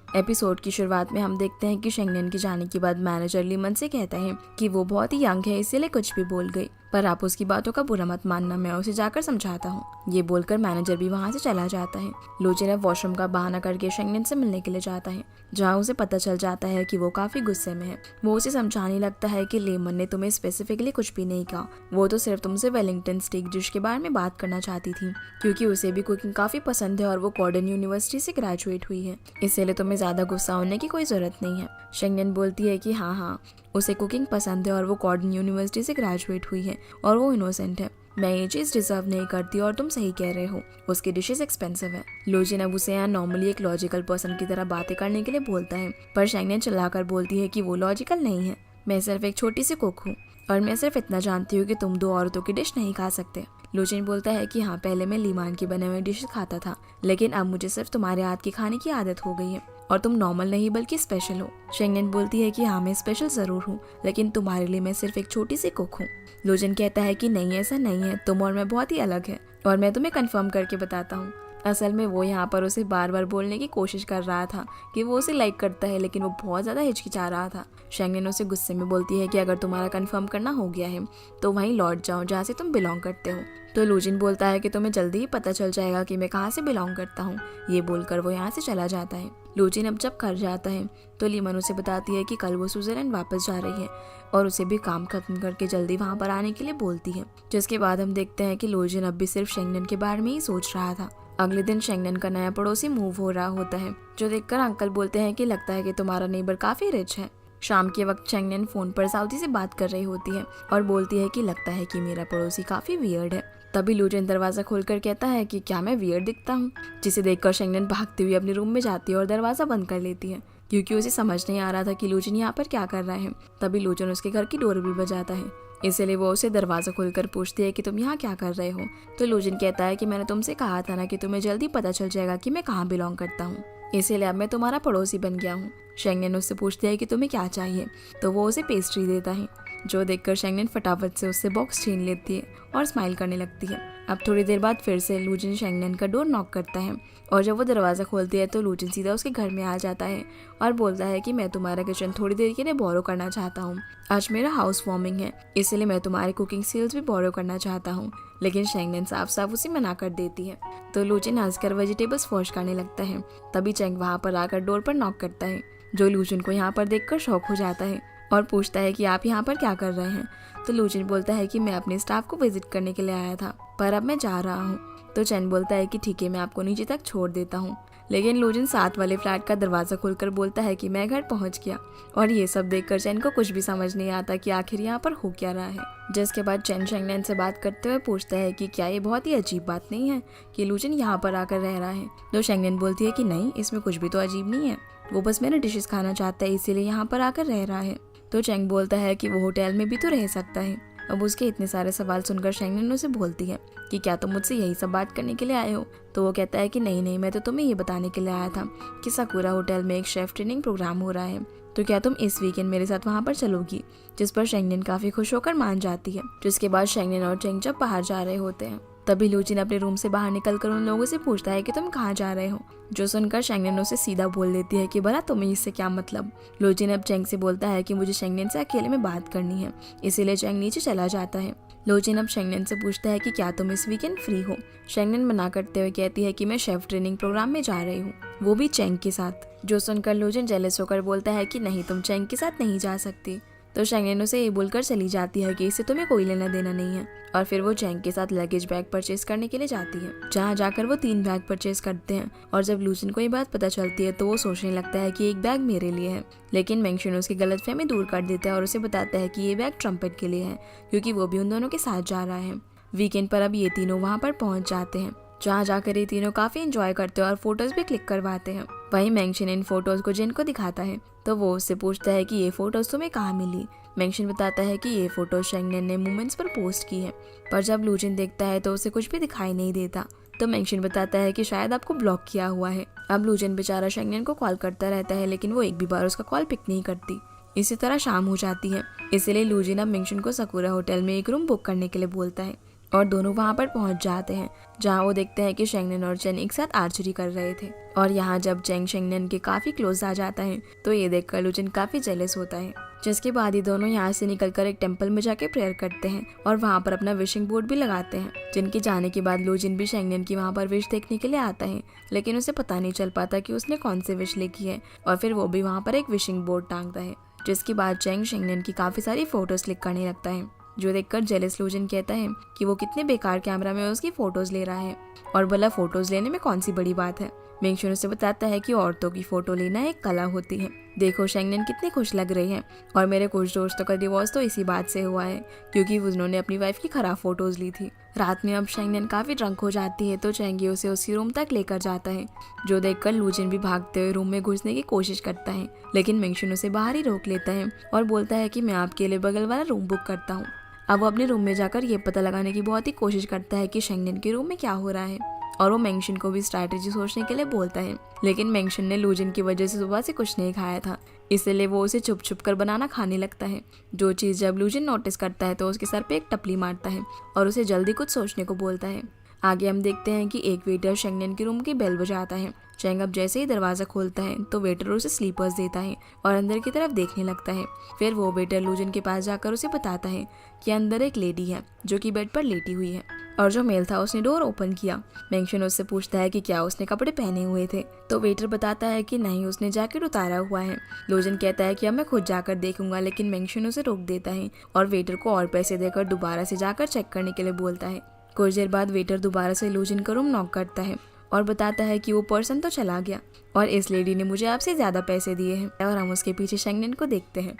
Episode की शुरुआत में हम देखते हैं कि शेंगनेन के जाने के बाद मैनेजर लीमन से कहता है कि वो बहुत ही यंग है, इसीलिए कुछ भी बोल गई, पर आप उसकी बातों का बुरा मत मानना, मैं उसे जाकर समझाता हूँ। ये बोलकर मैनेजर भी वहाँ से चला जाता है। लोजिन अब वॉशरूम का बहाना करके शेंगनेन से मिलने के लिए जाता है, जहाँ उसे पता चल जाता है कि वो काफी गुस्से में है। वो उसे समझाने लगता है कि लेमन ने तुम्हें स्पेसिफिकली कुछ भी नहीं कहा, वो तो सिर्फ तुमसे वेलिंगटन स्टीक डिश के बारे में बात करना चाहती थी, क्योंकि उसे भी कुकिंग काफी पसंद है और वो कॉर्डन यूनिवर्सिटी से ग्रेजुएट हुई है, इसीलिए तुम्हें ज्यादा गुस्सा होने की कोई जरूरत नहीं है। शेंगनेन बोलती है कि हाँ, उसे कुकिंग पसंद है और वो कॉर्डन यूनिवर्सिटी से ग्रेजुएट हुई है और वो इनोसेंट है। मैं ये चीज डिजर्व नहीं करती और तुम सही कह रहे हो, उसकी डिशेस एक्सपेंसिव है। लोजिन अब उसे यहाँ नॉर्मली एक लॉजिकल पर्सन की तरह बातें करने के लिए बोलता है, पर शेंगनेन चिल्लाकर बोलती है कि वो लॉजिकल नहीं है, मैं सिर्फ एक छोटी सी कुक हूँ और मैं सिर्फ इतना जानती हूँ कि तुम दो औरतों की डिश नहीं खा सकते। लोजिन बोलता है कि हाँ, पहले मैं लीमान की बने हुए डिशेस खाता था, लेकिन अब मुझे सिर्फ तुम्हारे हाथ की खाने की आदत हो गई है और तुम नॉर्मल नहीं बल्कि स्पेशल हो। शेंगनेन बोलती है कि हाँ, मैं स्पेशल जरूर हूँ, लेकिन तुम्हारे लिए मैं सिर्फ एक छोटी सी कुक हूँ। लोजिन कहता है कि नहीं, ऐसा नहीं है, तुम और मैं बहुत ही अलग है और मैं तुम्हें कंफर्म करके बताता हूँ। असल में वो यहाँ पर उसे बार बार बोलने की कोशिश कर रहा था कि वो उसे लाइक करता है, लेकिन वो बहुत ज्यादा हिचकिचा रहा था। शेंगनेन उसे गुस्से में बोलती है कि अगर तुम्हारा कंफर्म करना हो गया है तो वहीं लौट जाओ जहाँ से तुम बिलोंग करते हो। तो लोजिन बोलता है कि तुम्हें जल्दी ही पता चल जाएगा कि मैं कहाँ से बिलोंग करता हूँ। ये बोलकर वो यहाँ से चला जाता है। लोजिन अब जब घर जाता है तो लीमन उसे बताती है कि कल वो स्विट्जरलैंड वापस जा रही है और उसे भी काम खत्म करके जल्दी वहाँ पर आने के लिए बोलती है। जिसके बाद हम देखते हैं कि लोजिन अब भी सिर्फ शेंगनेन के बारे में ही सोच रहा था। अगले दिन शेंगनेन का नया पड़ोसी मूव हो रहा होता है, जो देखकर अंकल बोलते हैं कि लगता है कि तुम्हारा नेबर काफी रिच है। शाम के वक्त शेंगनेन फोन पर साउदी से बात कर रही होती है और बोलती है कि लगता है कि मेरा पड़ोसी काफी वियर्ड है। तभी लोजिन दरवाजा खोलकर कहता है कि क्या मैं वियर्ड दिखता हूँ, जिसे देखकर शेंगनेन भागती हुई अपने रूम में जाती है और दरवाजा बंद कर लेती है, क्योंकि उसे समझ नहीं आ रहा था कि लोजिन यहाँ पर क्या कर रहा है। तभी लोजिन उसके घर की डोर भी बजाता है, इसलिए वो उसे दरवाजा खोलकर पूछती है कि तुम यहाँ क्या कर रहे हो। तो लोजिन कहता है कि मैंने तुमसे कहा था ना कि तुम्हें जल्दी पता चल जाएगा कि मैं कहाँ बिलोंग करता हूँ, इसीलिए अब मैं तुम्हारा पड़ोसी बन गया हूँ। शेंगनेन उससे पूछती है कि तुम्हें क्या चाहिए, तो वो उसे पेस्ट्री देता है, जो देखकर शेंगनेन फटाफट से उससे बॉक्स छीन लेती है और स्माइल करने लगती है। अब थोड़ी देर बाद फिर से लोजिन शेंगनेन का डोर नॉक करता है और जब वो दरवाज़ा खोलती है तो लोजिन सीधा उसके घर में आ जाता है और बोलता है कि मैं तुम्हारा किचन थोड़ी देर के लिए बोरो करना चाहता हूँ, आज मेरा हाउस वार्मिंग है, इसलिए मैं तुम्हारे कुकिंग स्किल्स भी बोरो करना चाहता हूँ। लेकिन शेंगनेन साफ साफ उसे मना कर देती है। तो लोजिन हंसकर वेजिटेबल्स वॉश करने लगता है। तभी चेंग वहाँ पर आकर डोर पर नॉक करता है, जो लोजिन को यहाँ पर देखकर शॉक हो जाता है और पूछता है कि आप यहाँ पर क्या कर रहे हैं। तो लोजिन बोलता है कि मैं अपने स्टाफ को विजिट करने के लिए आया था, पर अब मैं जा रहा हूँ। तो चेन बोलता है कि ठीक है, मैं आपको नीचे तक छोड़ देता हूँ। लेकिन लोजिन साथ वाले फ्लैट का दरवाजा खोलकर बोलता है कि मैं घर पहुंच गया। और ये सब देखकर चेन को कुछ भी समझ नहीं आता कि आखिर यहाँ पर हो क्या रहा है। जिसके बाद चेन शेंगनेन से बात करते हुए पूछता है कि क्या ये बहुत ही अजीब बात नहीं है कि लोजिन यहाँ पर आकर रह रहा है। तो शेंगनेन बोलती है कि नहीं, इसमें कुछ भी तो अजीब नहीं है, वो बस मेरे डिशेस खाना चाहता है, इसीलिए यहाँ पर आकर रह रहा है। तो चेंग बोलता है कि वो होटल में भी तो रह सकता है। अब उसके इतने सारे सवाल सुनकर शेंगनेन उसे बोलती है कि क्या तुम मुझसे यही सब बात करने के लिए आए हो। तो वो कहता है कि नहीं, मैं तो तुम्हें ये बताने के लिए आया था कि साकुरा होटल में एक शेफ ट्रेनिंग प्रोग्राम हो रहा है, तो क्या तुम इस वीकेंड मेरे साथ वहाँ पर चलोगी। जिस पर शेंगनेन काफी खुश होकर मान जाती है। जिसके बाद शेंगनेन और चेंग जब बाहर जा रहे होते हैं तभी लोजिन अपने रूम से बाहर निकलकर उन लोगों से पूछता है कि तुम कहाँ जा रहे हो, जो सुनकर शेंगनेन उसे सीधा बोल देती है कि भला तुम्हें इससे क्या मतलब। लोजिन अब चेंग से बोलता है कि मुझे शेंगनेन से अकेले में बात करनी है, इसीलिए चेंग नीचे चला जाता है। लोजिन अब शेंगनेन से पूछता है कि क्या तुम इस वीकेंड फ्री हो। शेंगनेन मना करते हुए कहती है कि मैं शेफ ट्रेनिंग प्रोग्राम में जा रही हूँ, वो भी चेंग के साथ। जो सुनकर लोजिन जेलस होकर बोलता है कि नहीं, तुम चेंग के साथ नहीं जा सकती। तो शेंगनेन उसे ये बोलकर चली जाती है कि इससे तुम्हें कोई लेना देना नहीं है, और फिर वो चेंग के साथ लगेज बैग परचेज करने के लिए जाती है, जहाँ जाकर वो 3 बैग परचेज करते हैं। और जब लोजिन को ये बात पता चलती है तो वो सोचने लगता है कि एक बैग मेरे लिए है, लेकिन मेंशन उसकी गलतफहमी दूर कर देता है और उसे बताता है कि ये बैग ट्रम्पेट के लिए है, क्योंकि वो भी उन दोनों के साथ जा रहा है। वीकेंड पर अब ये तीनों वहाँ पर पहुँच जाते हैं, जहाँ जाकर ये तीनों काफी एंजॉय करते हैं और फोटोज भी क्लिक करवाते हैं। वहीं मेंशन इन फोटोज को जिन को दिखाता है तो वो उससे पूछता है कि ये फोटोज तुम्हें कहाँ मिली। मेंशन बताता है कि ये फोटो शेंगनेन ने मोमेंट्स पर पोस्ट की है, पर जब लोजिन देखता है तो उसे कुछ भी दिखाई नहीं देता। तो मेंशन बताता है कि शायद आपको ब्लॉक किया हुआ है। अब लोजिन बेचारा शेंगनेन को कॉल करता रहता है, लेकिन वो एक भी बार उसका कॉल पिक नहीं करती। इसी तरह शाम हो जाती है, इसलिए लोजिन अब मेंशन को साकुरा होटल में एक रूम बुक करने के लिए बोलता है, और दोनों वहाँ पर पहुँच जाते हैं, जहाँ वो देखते हैं कि शेंगनेन और चेन एक साथ आर्चरी कर रहे थे। और यहाँ जब चेंग शेंगनेन के काफी क्लोज आ जाता है तो ये देखकर लूजिन काफी जेलस होता है। जिसके बाद ही दोनों यहाँ से निकलकर एक टेम्पल में जाके प्रेयर करते हैं और वहाँ पर अपना विशिंग बोर्ड भी लगाते हैं। जिनके जाने के बाद लूजिन भी शेंगनेन की वहाँ पर विश देखने के लिए आता है, लेकिन उसे पता नहीं चल पाता कि उसने कौन से विश लिखी है, और फिर वो भी वहाँ पर एक विशिंग बोर्ड टांगता है। जिसके बाद चेंग शेंगनेन की काफी सारी फोटोज क्लिक करने लगता है, जो देखकर जेलस लूजिन कहता है कि वो कितने बेकार कैमरा में उसकी फोटोज ले रहा है, और भला फोटोज लेने में कौन सी बड़ी बात है। मेंगशुन उसे बताता है कि औरतों की फोटो लेना एक कला होती है। देखो शेंगनेन कितनी खुश लग रही है, और मेरे कुछ दोस्तों का डिवोर्स तो इसी बात से हुआ है क्योंकि उन्होंने अपनी वाइफ की खराब फोटोज ली थी। रात में अब शेंगनेन काफी ड्रंक हो जाती है तो चेंगी उसे उसकी रूम तक लेकर जाता है, जो देखकर लूजिन भी भागते हुए रूम में घुसने की कोशिश करता है, लेकिन मेंगशुन उसे बाहर ही रोक लेता है और बोलता है कि मैं आपके लिए बगल वाला रूम बुक करता हूँ। अब वो अपने रूम में जाकर ये पता लगाने की बहुत ही कोशिश करता है कि शेंगनेन के रूम में क्या हो रहा है, और वो मेंगशुन को भी स्ट्रैटेजी सोचने के लिए बोलता है। लेकिन मेंगशुन ने लूजिन की वजह से सुबह से कुछ नहीं खाया था, इसलिए वो उसे छुप छुप कर बनाना खाने लगता है। जो चीज़ जब लूजिन नोटिस करता है तो उसके सर पे एक टपली मारता है और उसे जल्दी कुछ सोचने को बोलता है। आगे हम देखते हैं कि एक वेटर शेंगनेन के रूम की बेल बजाता है। चेंग अब जैसे ही दरवाजा खोलता है तो वेटर उसे स्लीपर्स देता है और अंदर की तरफ देखने लगता है। फिर वो वेटर लूजिन के पास जाकर उसे बताता है कि अंदर एक लेडी है जो कि बेड पर लेटी हुई है, और जो मेल था उसने डोर ओपन किया। मेंगशुन उससे पूछता है कि क्या उसने कपड़े पहने हुए थे, तो वेटर बताता है कि नहीं, उसने जैकेट उतारा हुआ है। लूजिन कहता है कि अब मैं खुद जाकर देखूंगा, लेकिन मेंगशुन उसे रोक देता है और वेटर को और पैसे देकर दोबारा से जाकर चेक करने के लिए बोलता है। कुछ देर बाद वेटर दोबारा से लूजिन का रूम नॉक करता है और बताता है कि वो पर्सन तो चला गया और इस लेडी ने मुझे आपसे ज्यादा पैसे दिए हैं। और हम उसके पीछे शेंगनेन को देखते हैं।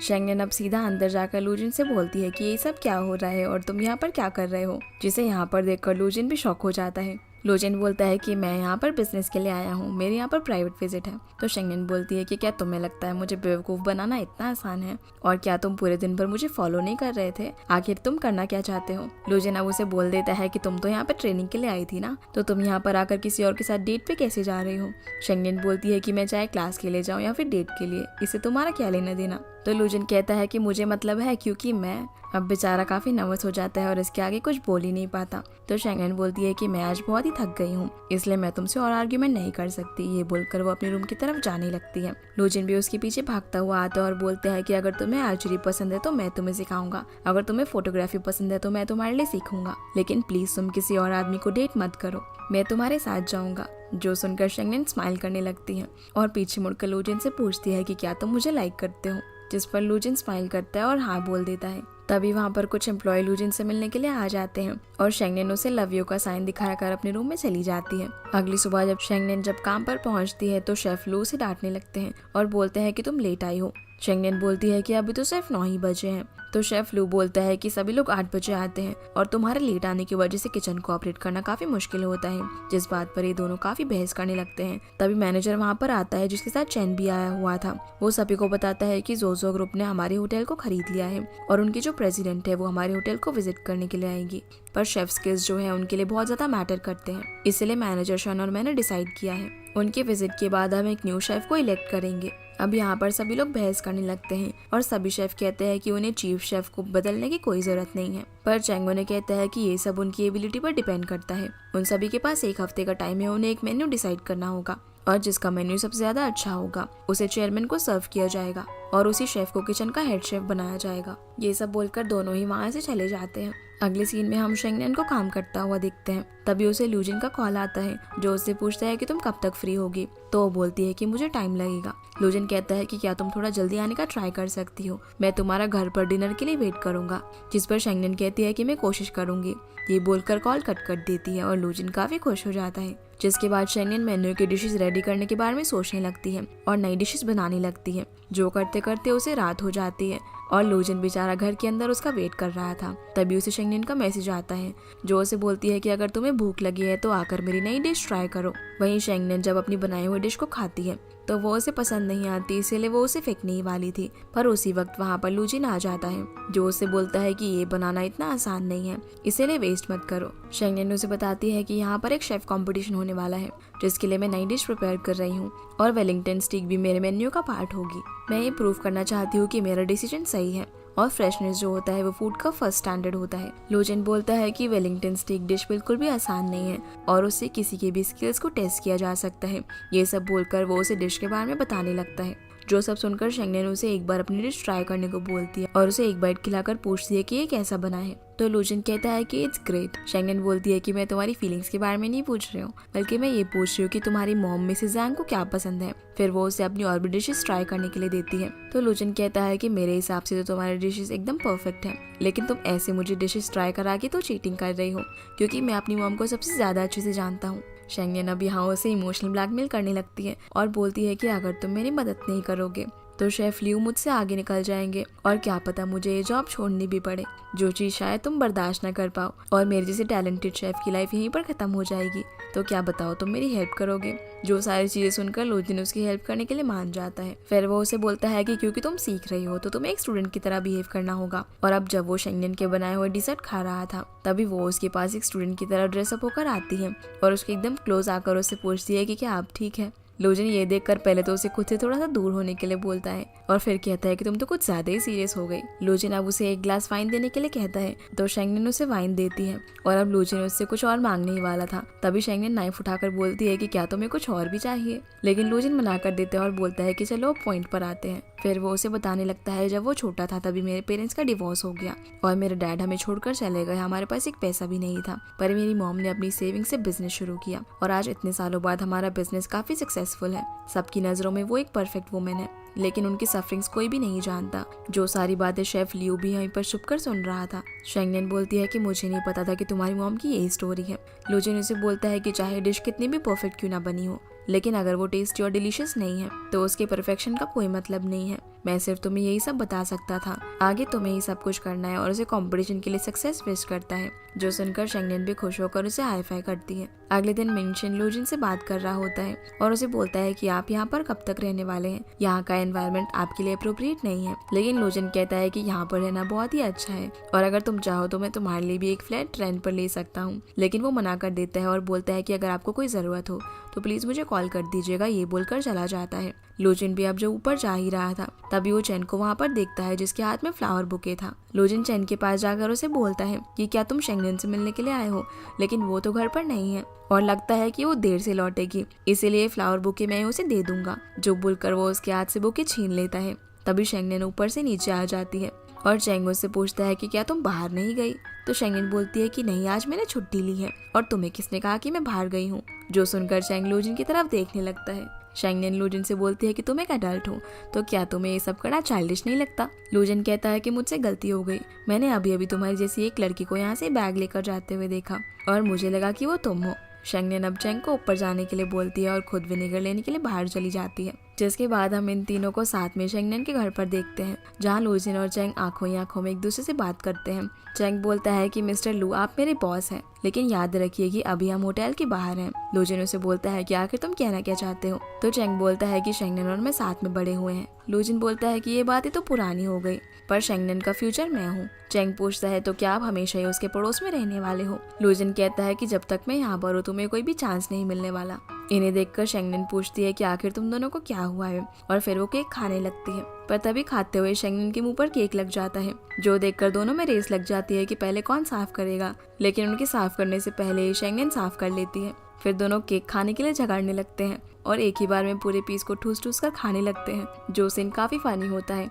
शेंगनेन अब सीधा अंदर जाकर लूजिन से बोलती है कि ये सब क्या हो रहा है और तुम यहाँ पर क्या कर रहे हो, जिसे यहाँ पर देखकर लूजिन भी शॉक हो जाता है। लूजिन बोलता है कि मैं यहाँ पर बिजनेस के लिए आया हूँ, मेरे यहाँ पर प्राइवेट विजिट है। तो शेंगनेन बोलती है कि क्या तुम्हें लगता है मुझे बेवकूफ़ बनाना इतना आसान है, और क्या तुम पूरे दिन भर मुझे फॉलो नहीं कर रहे थे, आखिर तुम करना क्या चाहते हो। लूजिन अब उसे बोल देता है कि तुम तो यहाँ पर ट्रेनिंग के लिए आई थी ना, तो तुम यहाँ पर आकर किसी और के साथ डेट पे कैसे जा रही हो। शेंगनेन बोलती है कि मैं चाहे क्लास के लिए जाऊँ या फिर डेट के लिए, इससे तुम्हारा क्या लेना देना। तो लूजिन कहता है कि मुझे मतलब है, क्योंकि मैं अब बेचारा काफी नर्वस हो जाता है और इसके आगे कुछ बोल ही नहीं पाता। तो शेंगनेन बोलती है कि मैं आज बहुत ही थक गई हूँ, इसलिए मैं तुमसे और आर्ग्यूमेंट नहीं कर सकती। ये बोलकर वो अपने रूम की तरफ जाने लगती है। लूजिन भी उसके पीछे भागता हुआ आता है और बोलता है कि अगर तुम्हें आर्चरी पसंद है तो मैं तुम्हें सिखाऊंगा, अगर तुम्हें फोटोग्राफी पसंद है तो मैं तुम्हारे लिए सीखूंगा, लेकिन प्लीज तुम किसी और आदमी को डेट मत करो, मैं तुम्हारे साथ जाऊंगा। जो सुनकर शेंगनेन स्माइल करने लगती है और पीछे मुड़कर लूजिन से पूछती है कि क्या तुम मुझे लाइक करते हो, जिस पर लूजिन स्माइल करता है और हाँ बोल देता है। तभी वहाँ पर कुछ एम्प्लॉय लूजिन से मिलने के लिए आ जाते हैं और शेंगनेन उसे लव यू का साइन दिखाकर अपने रूम में चली जाती है। अगली सुबह जब शेंगनेन काम पर पहुँचती है तो शेफ लू उसे डांटने लगते हैं और बोलते हैं कि तुम लेट आई हो। शेंगनेन बोलती है कि अभी तो सिर्फ 9 ही बजे हैं। तो शेफ लू बोलता है कि सभी लोग 8 बजे आते हैं और तुम्हारे लेट आने की वजह से किचन को ऑपरेट करना काफी मुश्किल होता है, जिस बात पर ये दोनों काफी बहस करने लगते हैं। तभी मैनेजर वहाँ पर आता है जिसके साथ चैन भी आया हुआ था। वो सभी को बताता है कि जोजो ग्रुप ने हमारे होटल को खरीद लिया है और उनकी जो प्रेसिडेंट है वो हमारे होटल को विजिट करने के लिए आएगी, पर शेफ स्किल्स जो है उनके लिए बहुत ज्यादा मैटर करते हैं, इसलिए मैनेजर शन और मैंने डिसाइड किया है उनके विजिट के बाद हम एक न्यू शेफ को इलेक्ट करेंगे। अब यहाँ पर सभी लोग बहस करने लगते हैं और सभी शेफ कहते हैं कि उन्हें चीफ शेफ को बदलने की कोई जरूरत नहीं है, पर चेंगो ने कहता है कि ये सब उनकी एबिलिटी पर डिपेंड करता है। उन सभी के पास 1 हफ्ते का टाइम है, उन्हें एक मेन्यू डिसाइड करना होगा और जिसका मेन्यू सबसे ज्यादा अच्छा होगा उसे चेयरमैन को सर्व किया जाएगा और उसी शेफ को किचन का हेड शेफ बनाया जाएगा। ये सब बोलकर दोनों ही वहाँ से चले जाते हैं। अगले सीन में हम शेंगनेन को काम करता हुआ देखते हैं। तभी उसे लूजिन का कॉल आता है जो उससे पूछता है कि तुम कब तक फ्री होगी। तो वो बोलती है कि मुझे टाइम लगेगा। लूजिन कहता है कि क्या तुम थोड़ा जल्दी आने का ट्राई कर सकती हो, मैं तुम्हारा घर पर डिनर के लिए वेट करूंगा। जिस पर शेंगनेन कहती है कि मैं कोशिश करूंगी। ये बोलकर कॉल कट कर देती है और लूजिन काफी खुश हो जाता है। जिसके बाद शेंगनेन मेन्यू की डिशेस रेडी करने के बारे में सोचने लगती है और नई डिशेस बनाने लगती है। जो करते करते उसे रात हो जाती है और लूजिन बेचारा घर के अंदर उसका वेट कर रहा था। तभी उसे शेंगनेन का मैसेज आता है जो उसे बोलती है कि अगर तुम्हें भूख लगी है तो आकर मेरी नई डिश ट्राई करो। वहीं शेंगनेन जब अपनी बनाई हुई डिश को खाती है तो वो उसे पसंद नहीं आती, इसीलिए वो उसे फेंकने ही वाली थी, पर उसी वक्त वहाँ पर लूजिन आ जाता है जो उसे बोलता है कि ये बनाना इतना आसान नहीं है, इसीलिए वेस्ट मत करो। शेंगनेन उसे बताती है कि यहाँ पर एक शेफ कंपटीशन होने वाला है जिसके लिए मैं नई डिश प्रिपेयर कर रही हूँ और वेलिंगटन स्टिक भी मेरे मेन्यू का पार्ट होगी। मैं ये प्रूव करना चाहती हूँ कि मेरा डिसीजन सही है और फ्रेशनेस जो होता है वो फूड का फर्स्ट स्टैंडर्ड होता है। लोजन बोलता है कि वेलिंगटन स्टीक डिश बिल्कुल भी आसान नहीं है और उससे किसी की भी स्किल्स को टेस्ट किया जा सकता है। ये सब बोलकर वो उसे डिश के बारे में बताने लगता है। जो सब सुनकर शेंगनेन उसे एक बार अपनी डिश ट्राई करने को बोलती है और उसे एक बाइट खिलाकर पूछती है कि ये कैसा बना है। तो लोजन कहता है कि इट्स ग्रेट। शेंगनेन बोलती है कि मैं तुम्हारी फीलिंग्स के बारे में नहीं पूछ रही हूँ, बल्कि मैं ये पूछ रही हूँ कि तुम्हारी मॉम मिसेस ज़ैंग को क्या पसंद है। फिर वो उसे अपनी और भी डिशेस ट्राई करने के लिए देती है। तो लोजन कहता है कि मेरे हिसाब से तो तुम्हारी डिशेस एकदम परफेक्ट है, लेकिन तुम ऐसे मुझे डिशेस ट्राई करा के तो चीटिंग कर रही हो, क्योंकि मैं अपनी मॉम को सबसे ज्यादा अच्छे से जानता हूँ। शेंगनेन अब यहाँ उसे इमोशनल ब्लैकमेल करने लगती है और बोलती है कि अगर तुम मेरी मदद नहीं करोगे तो शेफ लियू मुझसे आगे निकल जाएंगे और क्या पता मुझे ये जॉब छोड़नी भी पड़े, जो चीज शायद तुम बर्दाश्त न कर पाओ, और मेरे जैसे टैलेंटेड शेफ की लाइफ यहीं पर खत्म हो जाएगी। तो क्या बताओ तुम मेरी हेल्प करोगे? जो सारी चीजें सुनकर लोजन उसकी हेल्प करने के लिए मान जाता है। फिर वो उसे बोलता है कि क्योंकि तुम सीख रही हो तो तुम्हें एक स्टूडेंट की तरह बिहेव करना होगा। और अब जब वो शेंगनेन के बनाए हुए डिजर्ट खा रहा था तभी वो उसके पास एक स्टूडेंट की तरह ड्रेसअप होकर आती है और उसके एकदम क्लोज आकर उससे पूछती है कि क्या आप ठीक है। लोजन ये देखकर पहले तो उसे खुद से थोड़ा सा दूर होने के लिए बोलता है और फिर कहता है कि तुम तो कुछ ज्यादा ही सीरियस हो गई। लोजन अब उसे एक ग्लास वाइन देने के लिए कहता है तो शेंगनेन उसे वाइन देती है और अब लोजन उससे कुछ और मांगने ही वाला था तभी शेंगनेन नाइफ उठाकर बोलती है कि क्या तुम्हें कुछ और भी चाहिए, लेकिन लोजन मना कर देता है और बोलता है कि चलो पॉइंट पर आते हैं। फिर वो उसे बताने लगता है जब वो छोटा था तभी मेरे पेरेंट्स का डिवोर्स हो गया और मेरे डैड हमें छोड़कर चले गए। हमारे पास एक पैसा भी नहीं था, पर मेरी मॉम ने अपनी सेविंग से बिजनेस शुरू किया और आज इतने सालों बाद हमारा बिजनेस काफी सक्सेसफुल है। सबकी नजरों में वो एक परफेक्ट वुमेन है, लेकिन उनकी सफरिंग्स कोई भी नहीं जानता। जो सारी बातें शेफ लियू भी यहीं पर छुपकर सुन रहा था। शेंगनेन बोलती है कि मुझे नहीं पता था कि तुम्हारी मॉम की यही स्टोरी है। लोजन उसे बोलता है कि चाहे डिश कितनी भी परफेक्ट क्यों ना बनी हो, लेकिन अगर वो टेस्टी और डिलीशियस नहीं है तो उसके परफेक्शन का कोई मतलब नहीं है। मैं सिर्फ तुम्हें यही सब बता सकता था, आगे तुम्हें ही सब कुछ करना है। और उसे कंपटीशन के लिए सक्सेस विश करता है, जो सुनकर शेंगनेन भी खुश होकर उसे हाई फाई करती है। अगले दिन मिनशिन लोजन से बात कर रहा होता है और उसे बोलता है कि आप यहाँ पर कब तक रहने वाले हैं, यहाँ का एनवायरनमेंट आपके लिए अप्रोप्रिएट नहीं है। लेकिन लोजन कहता है कि यहाँ पर रहना बहुत ही अच्छा है और अगर तुम चाहो तो मैं तुम्हारे लिए भी एक फ्लैट रेंट पर ले सकता हूँ। लेकिन वो मना कर देता है और बोलता है कि अगर आपको कोई जरूरत हो तो प्लीज मुझे कॉल कर दीजिएगा। ये बोलकर चला जाता है। लोजन भी अब जो ऊपर जा ही रहा था तभी वो चैन को वहाँ पर देखता है जिसके हाथ में फ्लावर बुके था। लोजन चैन के पास जाकर उसे बोलता है कि क्या तुम शेंगनेन से मिलने के लिए आए हो, लेकिन वो तो घर पर नहीं है और लगता है कि वो देर से लौटेगी, इसीलिए फ्लावर बुके मैं उसे दे दूंगा। जो बोलकर वो उसके हाथ से बुके छीन लेता है। तभी शेंगनेन ऊपर से नीचे आ जाती है और चैंग उससे पूछता है कि क्या तुम बाहर नहीं गई। तो शेंगनेन बोलती है कि नहीं, आज मैंने छुट्टी ली है और तुम्हें किसने कहा कि मैं बाहर गई हूँ। जो सुनकर चैंग लोजन की तरफ देखने लगता है। शेंगनेन लोजन से बोलती है कि तुम एक एडल्ट हो तो क्या तुम्हें ये सब करना चाइल्डिश नहीं लगता। लोजन कहता है कि मुझसे गलती हो गई, मैंने अभी अभी तुम्हारी जैसी एक लड़की को यहाँ से बैग लेकर जाते हुए देखा और मुझे लगा कि वो तुम हो। शेंगनेन अब चैंग को ऊपर जाने के लिए बोलती है और खुद विनेगर लेने के लिए बाहर चली जाती है। जिसके बाद हम इन तीनों को साथ में शेंगनेन के घर पर देखते हैं, जहाँ लोजन और चैंग आंखों ही आंखों में एक दूसरे से बात करते हैं। चैंग बोलता है कि मिस्टर लू आप मेरे बॉस हैं, लेकिन याद रखिए कि अभी हम होटल के बाहर हैं। लोजन उसे बोलता है कि आखिर तुम कहना क्या चाहते हो। तो चैंग बोलता है कि शेंगनेन और मैं साथ में बड़े हुए हैं। लोजन बोलता है कि ये बातें तो पुरानी हो गई, पर शेंगनेन का फ्यूचर मैं हूँ। चैंग पूछता है तो क्या आप हमेशा ही उसके पड़ोस में रहने वाले हो। लोजन कहता है कि जब तक मैं यहाँ पर हूँ तुम्हें कोई भी चांस नहीं मिलने वाला। इन्हें देखकर शेंगनेन पूछती है कि आखिर तुम दोनों को क्या हुआ है और फिर वो केक खाने लगती है। पर तभी खाते हुए शेंगनेन के मुंह पर केक लग जाता है, जो देखकर दोनों में रेस लग जाती है कि पहले कौन साफ करेगा। लेकिन उनके साफ करने से पहले ही शेंगनेन साफ कर लेती है। फिर दोनों केक खाने के लिए झगड़ने लगते हैं और एक ही बार में पूरे पीस को ठूस ठूस कर खाने लगते हैं, जो सीन काफी फनी होता है।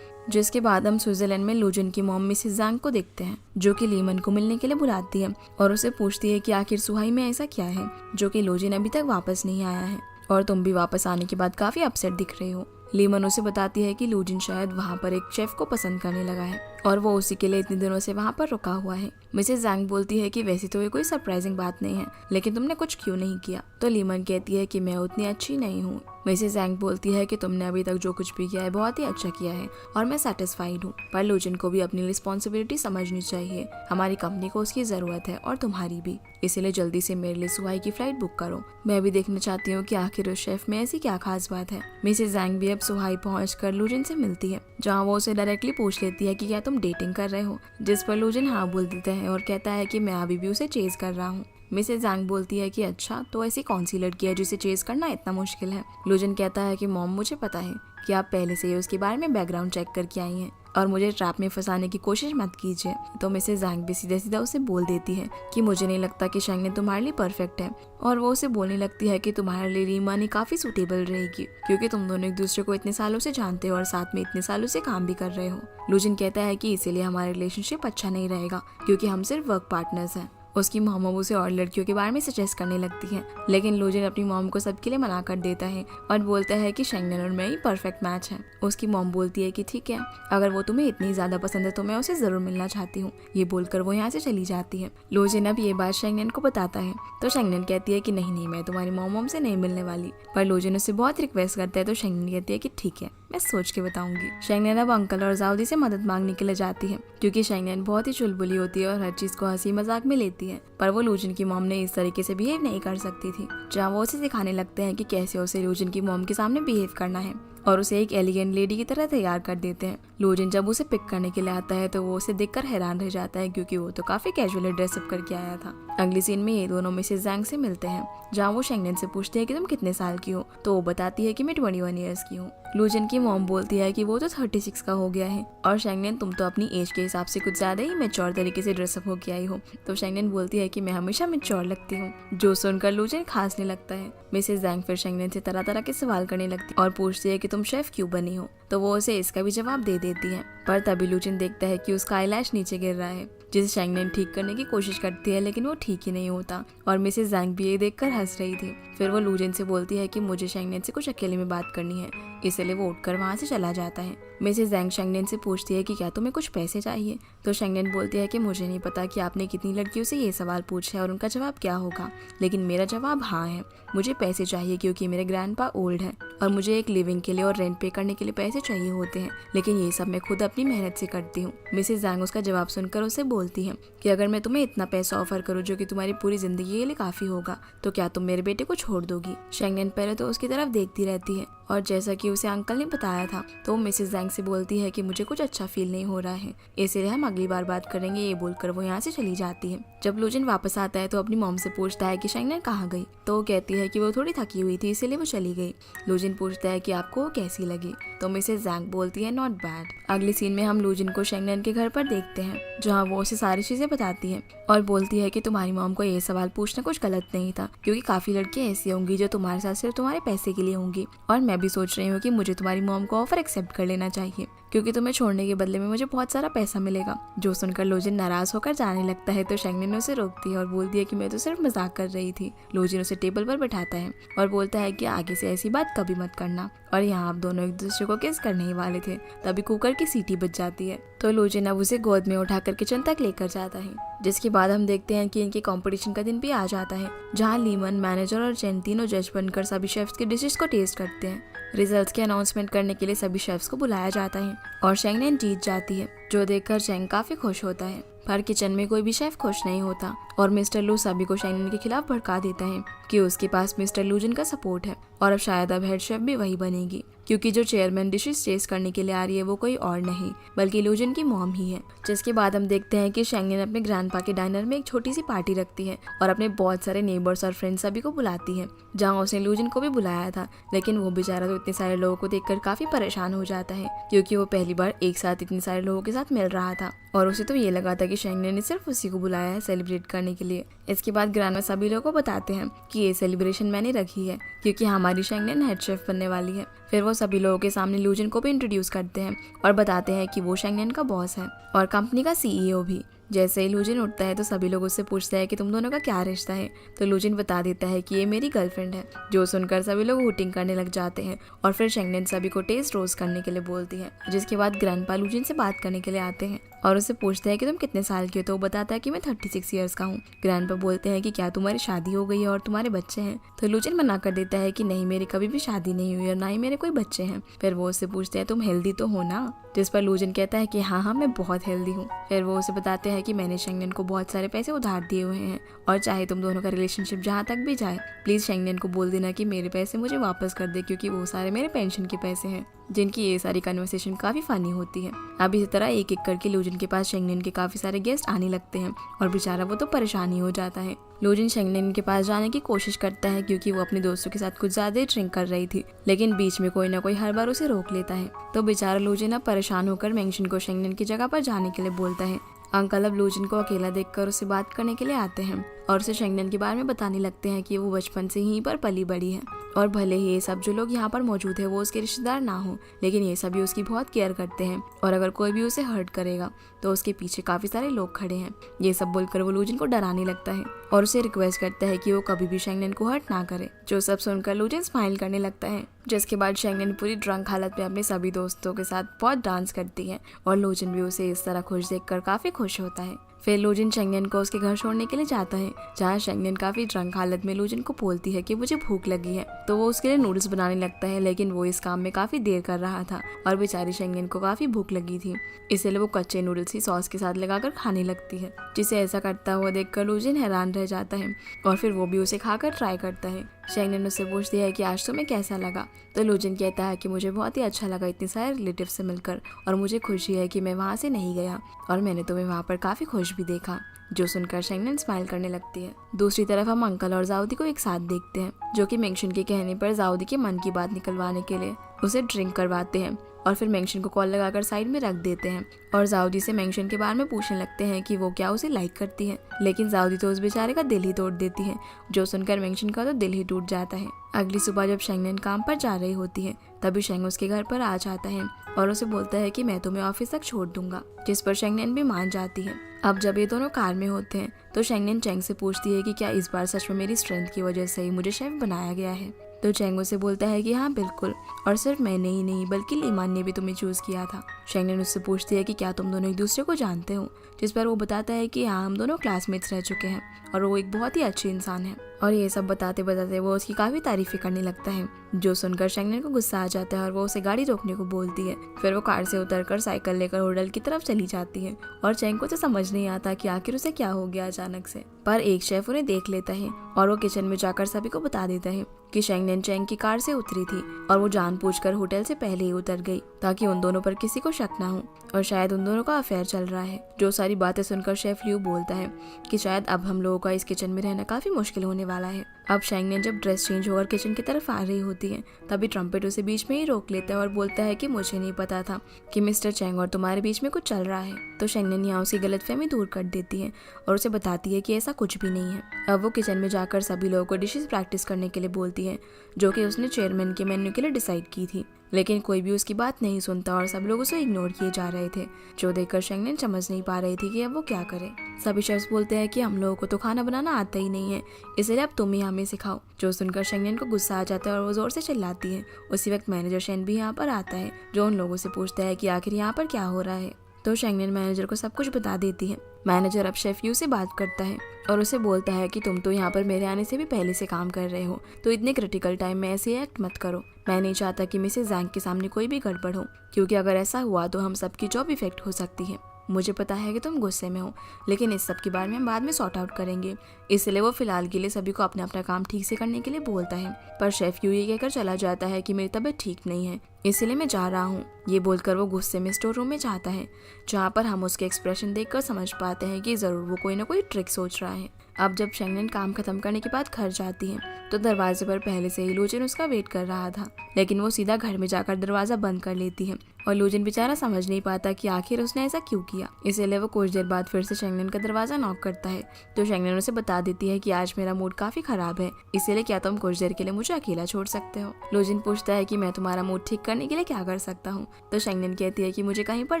जिसके बाद हम स्विट्जरलैंड में लोजन की मॉम मिसेस ज़ैंग को देखते हैं, जो कि लीमन को मिलने के लिए बुलाती है और उसे पूछती है कि आखिर सुहाई में ऐसा क्या है जो कि लोजन अभी तक वापस नहीं आया है और तुम भी वापस आने के बाद काफी अपसेट दिख रहे हो। लीमन उसे बताती है कि लोजन शायद वहाँ पर एक शेफ को पसंद करने लगा है और वो उसी के लिए इतने दिनों से वहाँ पर रुका हुआ है। मिसेस ज़ैंग बोलती है कि वैसे तो ये कोई सरप्राइजिंग बात नहीं है, लेकिन तुमने कुछ क्यों नहीं किया। तो लीमन कहती है कि मैं उतनी अच्छी नहीं हूँ। मिसेस ज़ैंग बोलती है कि तुमने अभी तक जो कुछ भी किया है बहुत ही अच्छा किया है और मैं सेटिस्फाइड हूँ, पर लोजन को भी अपनी रिस्पॉन्सिबिलिटी समझनी चाहिए। हमारी कंपनी को उसकी जरूरत है और तुम्हारी भी, इसीलिए जल्दी से मेरे लिए सुहाई की फ्लाइट बुक करो। मैं भी देखना चाहती हूँ कि आखिर उस शेफ में ऐसी क्या खास बात है। मिसेस ज़ैंग भी अब सुहाई पहुंचकर लोजन से मिलती है, जहाँ वो उसे डायरेक्टली पूछ लेती है कि क्या तुम डेटिंग कर रहे हो, जिस पर लोजन हाँ बोल देता है और कहता है कि मैं अभी भी उसे चेज कर रहा हूँ। मिसेस ज़ैंग बोलती है कि अच्छा, तो ऐसी कौन सी लड़की है जिसे चेज करना इतना मुश्किल है। लोजन कहता है कि मॉम मुझे पता है कि आप पहले से ही उसके बारे में बैकग्राउंड चेक करके आई हैं। और मुझे ट्रैप में फंसाने की कोशिश मत कीजिए। तो मिसेस जैंग भी सीधा सीधा उसे बोल देती है कि मुझे नहीं लगता कि शेंगनेन तुम्हारे लिए परफेक्ट है, और वो उसे बोलने लगती है कि तुम्हारे लिए रीमानी काफी सूटेबल रहेगी क्योंकि तुम दोनों एक दूसरे को इतने सालों से जानते हो और साथ में इतने सालों से काम भी कर रहे हो। लूजिन कहता है कि इसीलिए हमारा रिलेशनशिप अच्छा नहीं रहेगा क्योंकि हम सिर्फ वर्क पार्टनर्स हैं। उसकी मॉम उसे और लड़कियों के बारे में सजेस्ट करने लगती है, लेकिन लूजिन अपनी मॉम को सबके लिए मना कर देता है और बोलता है कि शेंगनेन और मैं ही परफेक्ट मैच है। उसकी मॉम बोलती है कि ठीक है, अगर वो तुम्हें इतनी ज्यादा पसंद है तो मैं उसे जरूर मिलना चाहती हूँ। ये बोलकर वो यहाँ से चली जाती है। लूजिन अब ये बात शेंगनेन को बताता है तो शेंगनेन कहती है कि नहीं, मैं तुम्हारी मॉम से नहीं मिलने वाली। पर लूजिन उसे बहुत रिक्वेस्ट करता है तो शेंगनेन कहती है कि ठीक है, मैं सोच के बताऊंगी। शेंगनेन अब अंकल और जाओदी से मदद मांगने के लिए जाती है क्योंकि शेंगनेन बहुत ही चुलबुली होती है और हर चीज को हंसी मजाक में लेती है। पर वो लूजिन की मॉम ने इस तरीके से बिहेव नहीं कर सकती थी। जहाँ वो उसे सिखाने लगते हैं कि कैसे उसे लूजिन की मॉम के सामने बिहेव करना है और उसे एक एलिगेंट लेडी की तरह तैयार कर देते हैं। लूजिन जब उसे पिक करने के लिए आता है तो वो उसे देखकर हैरान रह जाता है क्योंकि वो तो काफी कैजुअली ड्रेसअप करके आया था। अगली सीन में ये दोनों मिसेस जैंग से मिलते हैं जहाँ वो शेंगनेन से पूछते हैं कि तुम कितने साल की हो, तो वो बताती है कि मैं 21 ईयर्स की हूँ। लूजिन की मॉम बोलती है कि वो तो 36 का हो गया है और शेंगनेन तुम तो अपनी एज के हिसाब से कुछ ज्यादा ही मैच्योर तरीके से ड्रेसअप होके आई हो। तो शेंगनेन बोलती है कि मैं हमेशा मैच्योर लगती हूँ, जो सुनकर लूजिन खांसने लगता है। मिसेस जैंग फिर शेंगनेन से तरह तरह के सवाल करने लगती है और पूछती है कि तुम शेफ क्यों बनी हो, तो वो उसे इसका भी जवाब दे देती है। पर तभी लूजिन देखता है कि उसका आईलैश नीचे गिर रहा है, जिसे शेंगनेन ठीक करने की कोशिश करती है लेकिन वो ठीक ही नहीं होता और मिसेस जैंग भी ये देखकर हंस रही थी। फिर वो लूजिन से बोलती है कि मुझे शेंगनेन से कुछ अकेले में बात करनी है, इसलिए वो उठकर वहाँ से चला जाता है। मिसेस जैंग शेंगनेन से पूछती है कि क्या तुम्हें कुछ पैसे चाहिए, तो शेंगनेन बोलती है कि मुझे नहीं पता कि आपने कितनी लड़कियों से ये सवाल पूछा है और उनका जवाब क्या होगा, लेकिन मेरा जवाब हाँ है। मुझे पैसे चाहिए क्योंकि मेरे ग्रैंडपा ओल्ड हैं और मुझे एक लिविंग के लिए और रेंट पे करने के लिए पैसे चाहिए होते हैं, लेकिन ये सब मैं खुद अपनी मेहनत से करती हूँ। मिसेस जैंग उसका जवाब सुनकर उसे बोलती है कि अगर मैं तुम्हें इतना पैसा ऑफर करूँ जो कि तुम्हारी पूरी जिंदगी के लिए काफी होगा, तो क्या तुम मेरे बेटे को छोड़ दोगी। शेंगनेन पहले तो उसकी तरफ देखती रहती है और जैसा कि उसे अंकल ने बताया था तो वो मिसेस जैंग से बोलती है कि मुझे कुछ अच्छा फील नहीं हो रहा है, इसलिए हम अगली बार बात करेंगे। ये बोलकर वो यहाँ से चली जाती है। जब लूजिन वापस आता है तो अपनी मॉम से पूछता है कि शेंगनेन कहाँ गई, तो वो कहती है कि वो थोड़ी थकी हुई थी इसलिए वो चली गई। लूजिन पूछता है कि आपको वो कैसी लगी, तो मिसेस जैंग बोलती है नॉट बैड। अगली सीन में हम लूजिन को शेंगनेन के घर पर देखते हैं जहाँ वो उसे सारी चीजें बताती है और बोलती है कि तुम्हारी मॉम को ये सवाल पूछना कुछ गलत नहीं था क्योंकि काफी लड़कियां ऐसी होंगी जो तुम्हारे साथ सिर्फ तुम्हारे पैसे के लिए होंगी, और मैं भी सोच रही हूँ कि मुझे तुम्हारी मॉम को ऑफर एक्सेप्ट कर लेना चाहिए क्योंकि तुम्हें छोड़ने के बदले में मुझे बहुत सारा पैसा मिलेगा। जो सुनकर लूजिन नाराज होकर जाने लगता है तो शेंगनेन उसे रोकती है और बोलती है कि मैं तो सिर्फ मजाक कर रही थी। लूजिन उसे टेबल पर बैठाता है और बोलता है कि आगे से ऐसी बात कभी मत करना, और यहाँ आप दोनों एक दूसरे को किस करने ही वाले थे। तभी कुकर की सीटी बज जाती है तो लूजिन अब उसे गोद में उठाकर किचन तक लेकर जाता है, जिसके बाद हम देखते हैं कि इनके कंपटीशन का दिन भी आ जाता है जहाँ लीमन, मैनेजर और जेन तीनों जज बनकर सभी शेफ्स के डिशेस को टेस्ट करते हैं। रिजल्ट्स के अनाउंसमेंट करने के लिए सभी शेफ्स को बुलाया जाता है और शेंगनेन जीत जाती है, जो देखकर चैंग काफी खुश होता है। पर किचन में कोई भी शेफ खुश नहीं होता और मिस्टर लू सभी को शेंगनेन के खिलाफ भड़का देता है कि उसके पास मिस्टर लूजिन का सपोर्ट है और अब शायद अब हेड शेफ भी वही बनेगी क्योंकि जो चेयरमैन डिशेस टेस्ट करने के लिए आ रही है वो कोई और नहीं बल्कि लूजिन की मॉम ही है। जिसके बाद हम देखते हैं कि शेंगनेन अपने ग्रैंडपा के डाइनर में एक छोटी सी पार्टी रखती है और अपने बहुत सारे नेबर्स और फ्रेंड्स सभी को बुलाती है, जहाँ उसने लूजिन को भी बुलाया था, लेकिन वो बेचारा तो इतने सारे लोगों को देखकर काफी परेशान हो जाता है क्योंकि वो पहली बार एक साथ इतने सारे लोगों के साथ मिल रहा था और उसे तो ये लगा था कि शेंगनेन ने सिर्फ उसी को बुलाया है सेलिब्रेट करने के लिए। इसके बाद ग्रैंडमा सभी लोगों को बताते हैं कि ये सेलिब्रेशन मैंने रखी है क्योंकि हमारी शेंगनेन हेड शेफ बनने वाली है। फिर वो सभी लोगों के सामने लूजिन को भी इंट्रोड्यूस करते हैं और बताते हैं कि वो शेंगनेन का बॉस है और कंपनी का सीईओ भी। जैसे ही लूजिन उठता है तो सभी लोग उससे पूछते हैं कि तुम दोनों का क्या रिश्ता है, तो लूजिन बता देता है कि ये मेरी गर्लफ्रेंड है। जो सुनकर सभी लोग हुटिंग करने लग जाते हैं और फिर शेंगनेन सभी को टेस्ट रोस्ट करने के लिए बोलती है। जिसके बाद ग्रैंडपा लूजिन से बात करने के लिए आते हैं और उससे पूछते हैं कि तुम कितने साल की हो, तो वो बताता है कि मैं 36 ईयर्स का हूँ। ग्रैंडपा बोलते हैं कि क्या तुम्हारी शादी हो गई है और तुम्हारे बच्चे हैं, तो लूजिन मना कर देता है कि नहीं, मेरी कभी भी शादी नहीं हुई और ना ही मेरे कोई बच्चे हैं। फिर वो उससे पूछते हैं तुम हेल्दी तो हो ना, जिस पर लूजिन कहता है कि हाँ मैं बहुत हेल्दी हूँ। फिर वो उसे बताते हैं कि मैंने शेंगनेन को बहुत सारे पैसे उधार दिए हुए हैं और चाहे तुम दोनों का रिलेशनशिप जहाँ तक भी जाए, प्लीज शेंगनेन को बोल देना कि मेरे पैसे मुझे वापस कर दे क्योंकि वो सारे मेरे पेंशन के पैसे हैं। जिनकी ये सारी कन्वर्सेशन काफी फनी होती है। अब इसी तरह एक एक करके लूजिन के पास शेंगनेन के काफी सारे गेस्ट आने लगते हैं और बेचारा वो तो परेशान ही हो जाता है लूजिन शेंगनेन के पास जाने की कोशिश करता है क्योंकि वो अपने दोस्तों के साथ कुछ ज्यादा ही ड्रिंक कर रही थी, लेकिन बीच में कोई ना कोई हर बार उसे रोक लेता है। तो बेचारा लूजिन अब परेशान होकर मेंशन को शेंगनेन की जगह पर जाने के लिए बोलता है। अंकल अब लूजिन को अकेला देखकर उससे बात करने के लिए आते हैं और उसे शेंगनेन के बारे में बताने लगते हैं कि वो बचपन से यहीं पर पली बड़ी है और भले ही ये सब जो लोग यहाँ पर मौजूद है वो उसके रिश्तेदार ना हो, लेकिन ये सभी उसकी बहुत केयर करते हैं और अगर कोई भी उसे हर्ट करेगा तो उसके पीछे काफी सारे लोग खड़े हैं। ये सब बोलकर वो लूजिन को डराने लगता है और उसे रिक्वेस्ट करता है कि वो कभी भी शेंगनेन को हर्ट ना करे। जो सब सुनकर लूजिन स्माइल करने लगता है, जिसके बाद शेंगनेन पूरी ड्रंक हालत में अपने सभी दोस्तों के साथ बहुत डांस करती है और लूजिन भी उसे इस तरह खुश देखकर काफी खुश होता है। फिर लूजिन शेंगनेन को उसके घर छोड़ने के लिए जाता है, जहाँ शेंगनेन काफी ड्रंक हालत में लूजिन को बोलती है कि मुझे भूख लगी है, तो वो उसके लिए नूडल्स बनाने लगता है, लेकिन वो इस काम में काफी देर कर रहा था और बेचारी शेंगनेन को काफी भूख लगी थी, इसलिए वो कच्चे नूडल्स ही सॉस के साथ लगाकर खाने लगती है, जिसे ऐसा करता हुआ देखकर लूजिन हैरान रह जाता है और फिर वो भी उसे खाकर ट्राई करता है। शेंगनेन उससे पूछती है कि आज तुम्हें कैसा लगा, तो लूजिन कहता है कि मुझे बहुत ही अच्छा लगा इतने सारे रिलेटिव से मिलकर और मुझे खुशी है कि मैं वहाँ से नहीं गया और मैंने तुम्हें वहाँ पर काफी खुश भी देखा। जो सुनकर शेंगनेन स्माइल करने लगती है। दूसरी तरफ हम अंकल और जाउदी को एक साथ देखते हैं, जो कि मेंशन के कहने पर जाउदी के मन की बात निकलवाने के लिए उसे ड्रिंक करवाते हैं और फिर मेंशन को कॉल लगाकर साइड में रख देते हैं और जाउदी से मेंशन के बारे में पूछने लगते हैं कि वो क्या उसे लाइक करती है, लेकिन जाउदी तो उस बेचारे का दिल ही तोड़ देती है। जो सुनकर मेंशन का तो दिल ही टूट जाता है। अगली सुबह जब शेंगनेन काम पर जा रही होती है, तभी शेंग उसके घर पर आ जाता है और उसे बोलता है कि मैं तुम्हें ऑफिस तक छोड़ दूंगा, जिस पर शेंगनेन भी मान जाती है। अब जब ये दोनों कार में होते हैं तो शेंगनेन चेंग से पूछती है कि क्या इस बार सच में मेरी स्ट्रेंथ की वजह से ही मुझे शेफ बनाया गया है, तो चेंग उसे बोलता है कि हाँ बिल्कुल, और सिर्फ मैंने ही नहीं बल्कि लीमान ने भी तुम्हें चूज किया था। शेंगनेन उससे पूछती है कि क्या तुम दोनों एक दूसरे को जानते हो, जिस पर वो बताता है कि हाँ हम दोनों क्लासमेट्स रह चुके हैं और वो एक बहुत ही अच्छी इंसान है। और ये सब बताते बताते वो उसकी काफी तारीफें करने लगता है, जो सुनकर शेंगनेन को गुस्सा आ जाता है और वो उसे गाड़ी रोकने को बोलती है। फिर वो कार से उतरकर साइकिल लेकर होटल की तरफ चली जाती है और चेंग को तो समझ नहीं आता कि आखिर उसे क्या हो गया अचानक से। पर एक शेफ उन्हें देख लेता है और वो किचन में जाकर सभी को बता देता है कि शेंगनेन चेंग की कार से उतरी थी और वो जानबूझकर होटल से पहले ही उतर गई ताकि उन दोनों पर किसी को शक ना हो और शायद उन दोनों का अफेयर चल रहा है। जो सारी बातें सुनकर शेफ लियू बोलता है कि शायद अब हम लोगों का इस किचन में रहना काफी मुश्किल होने वाला है। अब शेंगनेन जब ड्रेस चेंज होकर किचन की तरफ आ रही होती है, तभी ट्रम्पेट उसे बीच में ही रोक लेता है और बोलता है कि मुझे नहीं पता था कि मिस्टर चेंग और तुम्हारे बीच में कुछ चल रहा है। तो शेंगनेन यहाँ उसकी गलतफहमी दूर कर देती है और उसे बताती है कि ऐसा कुछ भी नहीं है। अब वो किचन में जाकर सभी लोगों को डिशेस प्रैक्टिस करने के लिए बोलती है, जो कि उसने चेयरमैन के मेन्यू के लिए डिसाइड की थी, लेकिन कोई भी उसकी बात नहीं सुनता और सब लोग उसे इग्नोर किए जा रहे थे, जो देखकर शेंगनेन समझ नहीं पा रही थी कि अब वो क्या करे। सभी शेफ्स बोलते हैं कि हम लोगों को तो खाना बनाना आता ही नहीं है, इसलिए अब तुम ही हमें सिखाओ। जो सुनकर शेंगनेन को गुस्सा आ जाता है और वो जोर से चिल्लाती है। उसी वक्त मैनेजर शेन भी यहाँ पर आता है, जो उन लोगों से पूछता है कि आखिर यहाँ पर क्या हो रहा है। तो शेंगनेन मैनेजर को सब कुछ बता देती है। मैनेजर अब शेफ यू से बात करता है और उसे बोलता है कि तुम तो यहाँ पर मेरे आने से भी पहले से काम कर रहे हो, तो इतने क्रिटिकल टाइम में ऐसे एक्ट मत करो। मैं नहीं चाहता कि मिसेस जैंग के सामने कोई भी गड़बड़ हो, क्योंकि अगर ऐसा हुआ तो हम सबकी जॉब इफेक्ट हो सकती है। मुझे पता है कि तुम गुस्से में हो, लेकिन इस सब के बारे में हम बाद में सॉर्ट आउट करेंगे। इसलिए वो फिलहाल के लिए सभी को अपना अपना काम ठीक से करने के लिए बोलता है, पर शेफ यू ये कहकर चला जाता है कि मेरी तबीयत ठीक नहीं है, इसलिए मैं जा रहा हूँ। ये बोलकर वो गुस्से में स्टोर रूम में जाता है, जहाँ पर हम उसके एक्सप्रेशन देखकर समझ पाते हैं कि जरूर वो कोई ना कोई ट्रिक सोच रहा है। अब जब शेंगनेन काम खत्म करने के बाद घर जाती है, तो दरवाजे पर पहले से ही लूजिन उसका वेट कर रहा था, लेकिन वो सीधा घर में जाकर दरवाजा बंद कर लेती है और लूजिन बेचारा समझ नहीं पाता कि आखिर उसने ऐसा क्यों किया। इसलिए वो कुछ देर बाद फिर से शेंगनेन का दरवाजा नॉक करता है, तो शेंगनेन उसे बता देती है कि आज मेरा मूड काफी खराब है, इसलिए क्या तुम कुछ देर के लिए मुझे अकेला छोड़ सकते हो। लूजिन पूछता है कि मैं तुम्हारा मूड ठीक करने के लिए क्या कर सकता हूँ, तो शेंगनेन कहती है कि मुझे कहीं पर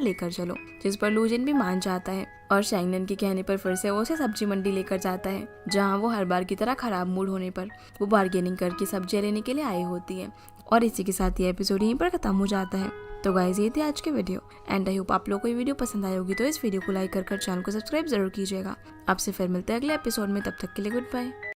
लेकर चलो, जिस पर लूजिन भी मान जाता है और शेंगनेन के कहने पर फिर से वो उसे सब्जी मंडी लेकर जाता है, जहाँ वो हर बार की तरह खराब मूड होने पर वो बार्गेनिंग करके सब्जियां लेने के लिए आई होती है। और इसी के साथ ये एपिसोड यहीं पर खत्म हो जाता है। तो गाइस ये थी आज के वीडियो एंड आई होप आप लोगों को ये वीडियो पसंद आई होगी, तो इस वीडियो को लाइक कर चैनल को सब्सक्राइब जरूर कीजिएगा। आपसे फिर मिलते हैं अगले एपिसोड में, तब तक के लिए गुड बाय।